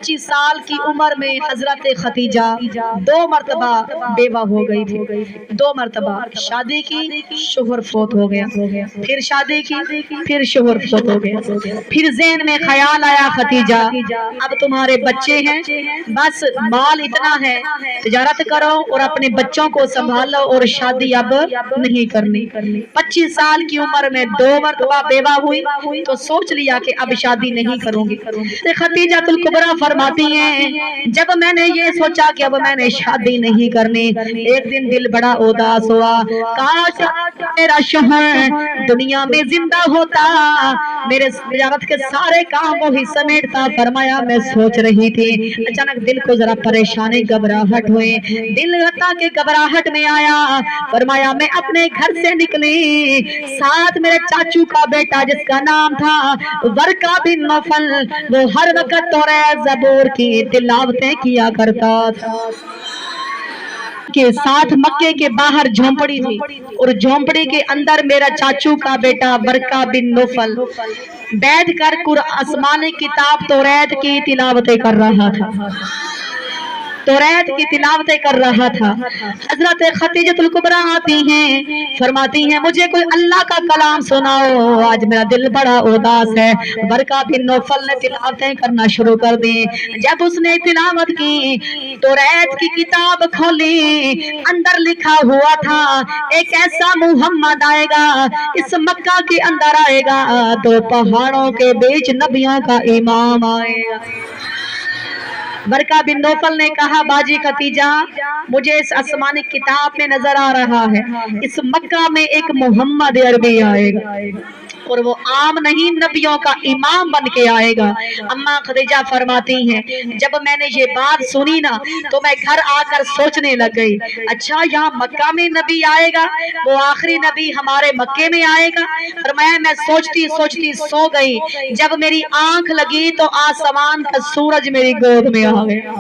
25 साल की उम्र में हजरत खतीजा 2 मरतबा बेवा हो गई थी। 2 मरतबा शादी की, शोहर फोत हो गया, फिर शादी की, फिर शोहर फोत हो गया। फिर ज़हन में ख्याल आया, खतीजा अब तुम्हारे बच्चे हैं, बस माल इतना है, तिजारत करो और अपने बच्चों को संभालो और शादी अब नहीं करनी। 25 साल की उम्र में 2 मरतबा बेवा हुई तो सोच लिया कि अब शादी नहीं करूंगी। तो खतीजातुल कुबरा फरमाती हैं, जब मैंने ये सोचा कि अब मैंने शादी नहीं करनी, एक दिन दिल बड़ा उदास हुआ। काश मेरा शोहर दुनिया में जिंदा होता, मेरे तिजारत के सारे काम वो ही समेटता। फरमाया मैं सोच रही थी, अचानक दिल को जरा परेशानी घबराहट हुई, दिल हता के घबराहट में आया। फरमाया मैं अपने घर से निकली, साथ मेरे चाचू का बेटा जिसका नाम था वर्का बिन नौफल, वो हर वक्त तौरात ज़बूर की तिलावतें किया करता था। के साथ मक्के के बाहर झोंपड़ी थी और झोंपड़ी के अंदर मेरा चाचू का बेटा वर्का बिन नौफल बैठ कर आसमानी किताब तौरात की तिलावतें कर रहा था, तौरात की तिलावतें कर रहा था। हजरत खतीजतुल कुबरा आती हैं, फरमाती हैं मुझे कोई अल्लाह का कलाम सुनाओ, आज मेरा दिल बड़ा उदास है। वर्का बिन नौफल ने तिलावतें करना शुरू कर दी। जब उसने तिलावत की, तौरात की किताब खोली, अंदर लिखा हुआ था एक ऐसा मुहम्मद आएगा, इस मक्का के अंदर आएगा, तो पहाड़ों के बीच नबियों का इमाम आएगा। वर्का बिन नौफल ने कहा, बाजी खतीजा मुझे इस आसमानी किताब में नजर आ रहा है, इस मक्का में एक मोहम्मद अरबी आएगा और वो आम नहीं नबियों का इमाम बन के आएगा। अम्मा खदीजा फरमाती हैं, जब मैंने ये बात सुनी ना तो मैं घर आकर सोचने लग गई, अच्छा यहाँ मक्का में नबी आएगा, वो आखिरी नबी हमारे मक्के में आएगा। और मैं सोचती सोचती सो गई। जब मेरी आंख लगी तो आसमान का सूरज मेरी गोद में आ गया।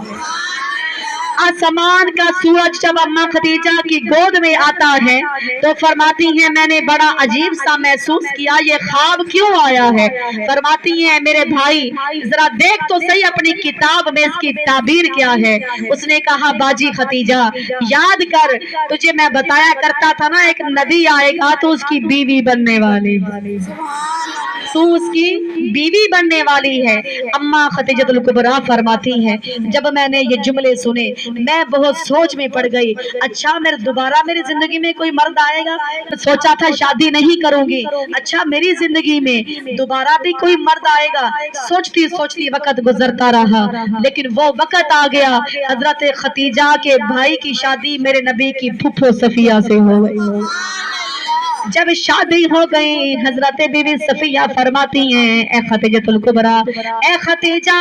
आसमान का सूरज जब अम्मा खदीजा की गोद में आता है तो फरमाती हैं मैंने बड़ा अजीब सा महसूस किया, ये ख्वाब क्यों आया है। फरमाती हैं मेरे भाई जरा देख तो सही अपनी किताब में इसकी ताबीर क्या है। उसने कहा, बाजी खतीजा याद कर, तुझे मैं बताया करता था ना एक नबी आएगा तो उसकी बीवी बनने वाली, तू उसकी बीवी बनने वाली है। अम्मा खतीजतुल कुबरा फरमाती हैं, जब मैंने ये जुमले सुने मैं बहुत सोच में पड़ गई। अच्छा मेरे दोबारा मेरी जिंदगी में कोई मर्द आएगा, सोचा था शादी नहीं करूंगी, अच्छा मेरी जिंदगी में दोबारा भी कोई मर्द आएगा। सोचती सोचती वक्त गुजरता रहा, लेकिन वो वक्त आ गया हजरत खतीजा के भाई की शादी मेरे नबी की फुफो सफिया से हो गई। जब शादी हो गई हजरत बीबी सफिया फरमाती हैं, ए खतीजतुल कुबरा, ए खतीजा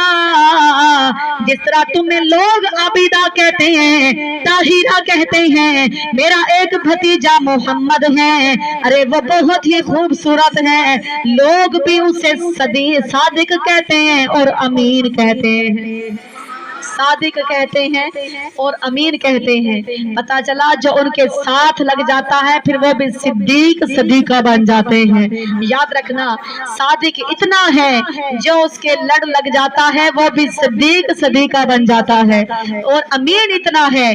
जिस तरह तुम्हें लोग आबिदा कहते हैं, ताहिरा कहते हैं, मेरा एक भतीजा मोहम्मद है, अरे वो बहुत ही खूबसूरत है, लोग भी उसे सादिक कहते हैं और अमीन कहते हैं, सादिक कहते हैं और अमीन कहते हैं। पता चला जो उनके साथ लग जाता है फिर वो भी सिद्दीक सदीका बन जाते हैं। याद रखना, सादिक इतना है जो उसके लड़ लग जाता है वो भी सिद्दीक सदीका बन जाता है, और अमीन इतना है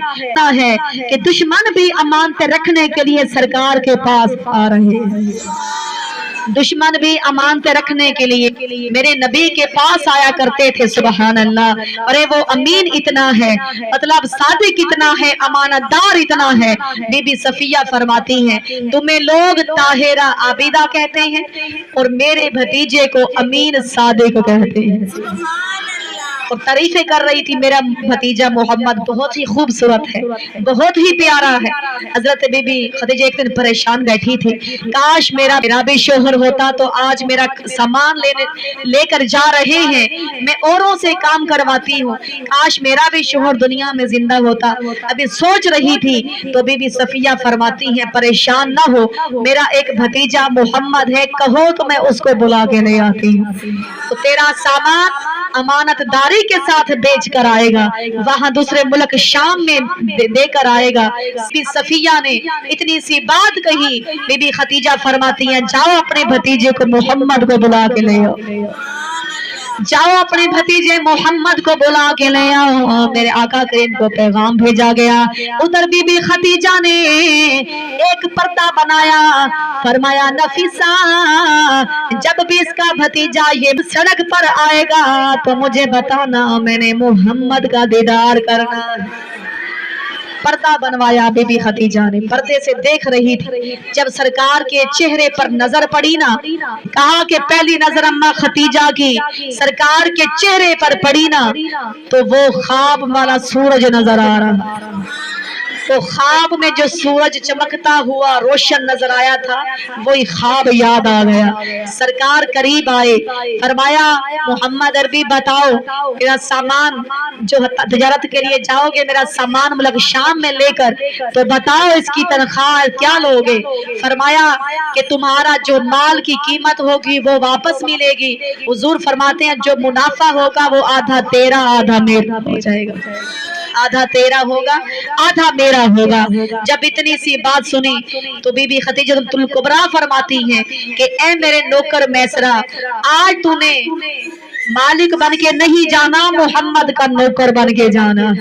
कि दुश्मन भी अमानत रखने के लिए सरकार के पास आ रहे हैं, दुश्मन भी अमानत रखने के लिए मेरे नबी के पास आया करते थे। सुबहान अल्लाह। अरे वो अमीन इतना है, मतलब सादिक इतना है, अमानतदार इतना है। बीबी सफिया फरमाती हैं, तुम्हें लोग ताहिरा आबिदा कहते हैं और मेरे भतीजे को अमीन सादिक कहते हैं। और तारीफें कर रही थी, मेरा भतीजा मोहम्मद बहुत ही खूबसूरत है, बहुत ही प्यारा है। हजरत बीबी खदीजा एक दिन परेशान बैठी थी, काश मेरा भी शोहर होता तो आज मेरा सामान लेकर जा रहे हैं, मैं औरों से काम करवाती हूँ, काश मेरा भी शोहर दुनिया में जिंदा होता। अभी सोच रही थी तो बीबी सफिया फरमाती हैं, परेशान ना हो, मेरा एक भतीजा मोहम्मद है, कहो तो मैं उसको बुला के ले आती हूँ, तो तेरा सामान अमानतदारी के साथ बेच कर आएगा, वहां दूसरे मुल्क शाम में देकर आएगा। सफिया ने इतनी सी बात कही, बीबी खतीजा फरमाती हैं, जाओ अपने भतीजे को मोहम्मद को बुला के ले आओ। जाओ अपने भतीजे मोहम्मद को बुला के ले आओ, मेरे आका करीम को पैगाम भेजा गया। उधर बीबी खदीजा ने एक पर्दा बनाया, फरमाया नफीसा जब भी इसका भतीजा ये सड़क पर आएगा तो मुझे बताना, मैंने मोहम्मद का दीदार करना। पर्दा बनवाया बीबी खदीजा ने, पर्दे से देख रही थी। जब सरकार के चेहरे पर नजर पड़ी ना, कहा कि पहली नजर अम्मा खदीजा की सरकार के चेहरे पर पड़ी ना, तो वो ख्वाब वाला सूरज नजर आ रहा। तो ख्वाब में जो सूरज चमकता हुआ रोशन नजर आया था, वही ख्वाब याद आ गया। सरकार करीब आए, फरमाया मोहम्मद अरबी बताओ, मेरा सामान जो तजारत के लिए जाओगे, मेरा सामान मतलब शाम में लेकर, तो बताओ इसकी तनख्वाह क्या लोगे। फरमाया कि तुम्हारा जो माल की कीमत होगी वो वापस मिलेगी। हुजूर फरमाते हैं जो मुनाफा होगा वो आधा तेरा आधा मेरा हो जाएगा, आधा तेरा होगा आधा मेरा होगा। जब इतनी सी बात सुनी तो बीबी खदीजतुल कुबरा फरमाती हैं कि ए मेरे नौकर मैसरा, आज तूने मालिक बन के नहीं जाना, मोहम्मद का नौकर बन के जाना।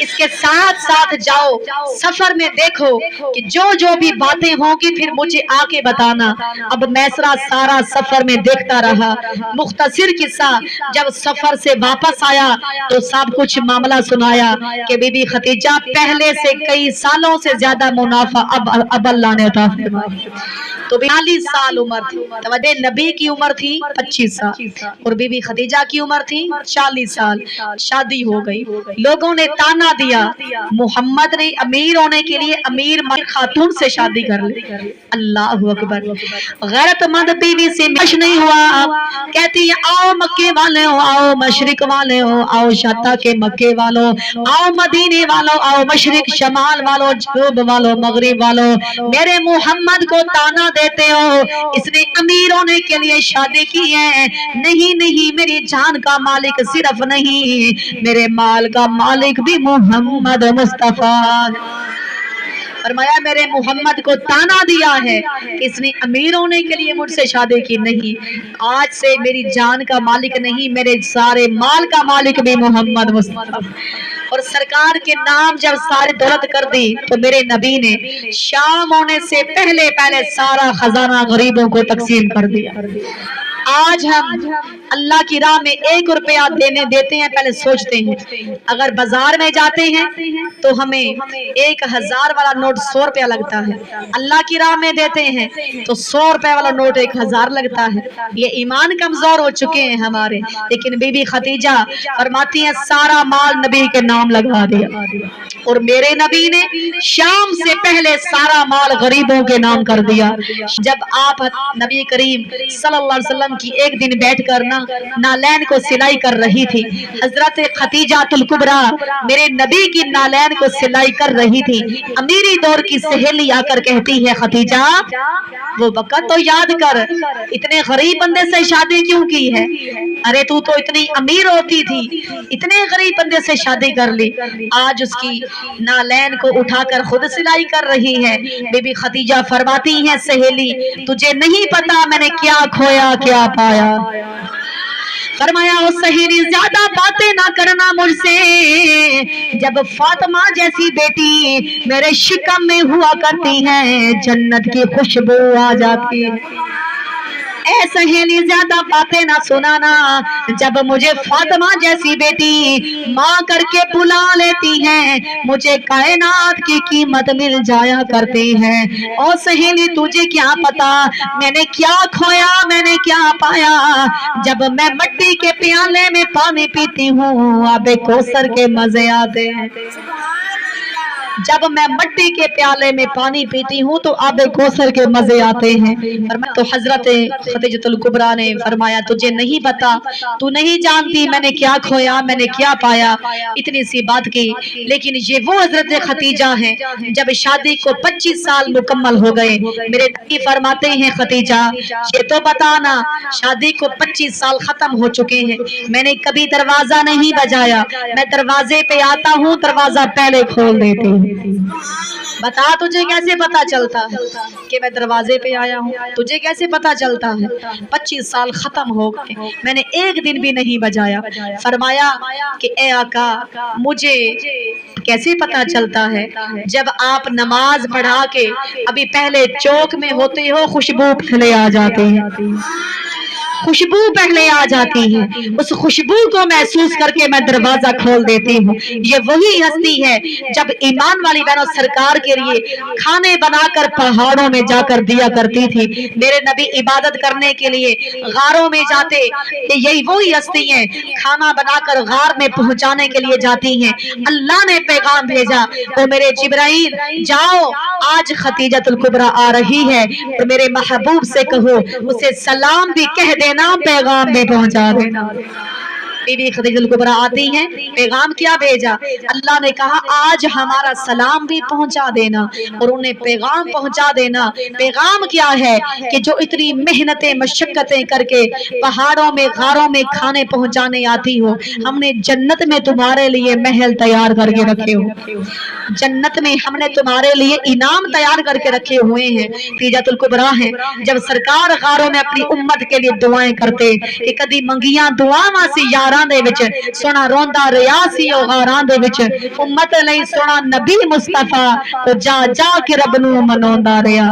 इसके साथ साथ जाओ, सफर में देखो कि जो भी बातें होंगी फिर मुझे आके बताना। अब मैसरा सारा सफर में देखता रहा। मुख्तसिर किस्सा, जब सफर से वापस आया तो सब कुछ मामला सुनाया कि बीबी खदीजा पहले से कई सालों से ज्यादा मुनाफा अब अल्लाह ने अता फरमाया। तो 42 साल उम्र थी, तवज्जो, नबी की उम्र थी 25 साल और बीबी खदीजा की उम्र थी 40 साल। शादी हो गई। लोगों ने ताना दिया, मोहम्मद ने अमीर होने के लिए अमीर खातून से शादी कर ली। अल्लाह अकबर। गैरतमंद बीवी से मश नहीं हुआ। कहती है आओ मक्के वाले हो, आओ मशरिक वाले हो, आओ शता के मक्के वालों, आओ मदीने वालों, आओ मशरिक शमाल वालों, जनूब वालों, मगरिब वालों, मेरे मोहम्मद को ताना देते हो, इसने अमीर होने के लिए शादी की है। नहीं नहीं, मेरी जान का मालिक सिर्फ नहीं, मेरे माल का मालिक भी मोहम्मद मुस्तफा। फरमाया मेरे मोहम्मद को ताना दिया है, इसने अमीर होने के लिए मुझसे शादी की। नहीं, आज से मेरी जान का मालिक नहीं, मेरे सारे माल का मालिक भी मोहम्मद मुस्तफा। और सरकार के नाम जब सारी दौलत कर दी तो मेरे नबी ने शाम होने से पहले पहले सारा खजाना गरीबों को तकसीम कर दिया। आज हम अल्लाह की राह में 1 रुपया देते हैं, पहले सोचते हैं। अगर बाजार में जाते हैं तो हमें 1000 वाला नोट 100 रुपया लगता है, अल्लाह की राह में देते हैं तो 100 रुपया वाला नोट 1000 लगता है। ये ईमान कमजोर हो चुके हैं हमारे। लेकिन बीबी खदीजा फरमाती हैं सारा माल नबी के नाम लगा दिया और मेरे नबी ने शाम से पहले सारा माल गरीबों के नाम कर दिया। जब आप नबी करीम सल्लल्लाहु अलैहि वसल्लम की एक दिन बैठकर नालैन को सिलाई कर रही थी, हजरत खदीजातुल कुबरा मेरे नबी की नालैन को सिलाई कर रही थी। अमीरी दौर की सहेली आकर कहती है खदीजा वो वक्त तो याद कर, इतने गरीब बंदे से शादी क्यों की है? अरे तू तो इतनी अमीर होती थी, इतने गरीब बंदे से शादी कर ली। आज उसकी नालैन को उठाकर खुद सिलाई कर रही है। बीबी खदीजा फरमाती हैं सहेली तुझे नहीं पता मैंने क्या खोया क्या पाया। फरमाया ओ सहेली ज्यादा बातें ना करना मुझसे, जब फातिमा जैसी बेटी मेरे शिकम में हुआ करती है जन्नत की खुशबू आ जाती है। ए सहेली ज्यादा बातें ना सुनाना, जब मुझे फातिमा जैसी बेटी माँ करके बुला लेती है मुझे कायनात की कीमत मिल जाया करती है। ओ सहेली तुझे क्या पता मैंने क्या खोया मैंने क्या पाया, जब मैं मिट्टी के प्याले में पानी पीती हूँ आबे कौसर के मजे आते हैं। जब मैं मिट्टी के प्याले में पानी पीती हूँ तो आबे कौसर के मजे आते हैं। तो हजरत खदीजतुल कुबरा ने फरमाया तुझे नहीं पता, तू नहीं जानती मैंने क्या खोया मैंने क्या पाया। इतनी सी बात की, लेकिन ये वो हजरत खदीजा है जब शादी को 25 साल मुकम्मल हो गए। मेरे नबी फरमाते हैं खदीजा ये तो बताना शादी को 25 साल खत्म हो चुके हैं, मैंने कभी दरवाजा नहीं बजाया, मैं दरवाजे पे आता हूँ दरवाजा पहले खोल देती हूँ। बता तुझे कैसे पता चलता है कि मैं दरवाजे पे आया हूँ? तुझे कैसे पता चलता है? 25 साल खत्म हो गए, मैंने एक दिन भी नहीं बजाया। फरमाया कि ए आका, मुझे कैसे पता चलता है? जब आप नमाज पढ़ा के अभी पहले चौक में होते हो, खुशबू पहले आ जाती है, खुशबू पहले आ जाती है, उस खुशबू को महसूस करके मैं दरवाजा खोल देती हूँ। ये वही हस्ती है जब ईमान वाली बहनों सरकार के लिए खाने बनाकर पहाड़ों में जाकर दिया करती थी। मेरे नबी इबादत करने के लिए गारों में जाते, यही वही हस्ती है खाना बनाकर गार में पहुंचाने के लिए जाती हैं। अल्लाह ने पैगाम भेजा, ओ मेरे जिब्राइल जाओ, आज खतीजतुल कुबरा आ रही है, और मेरे महबूब से कहो उसे सलाम भी कह देना, पैगाम भी पहुंचा देना। बीबी खदीजतुल कुबरा आती हैं, पैगाम क्या भेजा? अल्लाह ने कहा आज हमारा सलाम भी पहुंचा देना और उन्हें पैगाम पहुंचा देना। पैगाम क्या है कि जो इतनी मेहनतें मशक्कतें करके पहाड़ों में गारों में खाने पहुंचाने आती हो, हमने जन्नत में तुम्हारे लिए महल तैयार करके रखे हो, जन्नत में हमने तुम्हारे लिए इनाम तैयार करके रखे हुए हैं। खदीजतुल कुबरा है, जब सरकार गारों में अपनी उम्मत के लिए दुआएं करते कि कदी मंगियां दुआवां सी यारां दे विच सोना रोंदा रिया सी ओ गारां दे विच, उम्मत लई सोना नबी मुस्तफा तो जा जा के रब नू मनाउंदा रिया।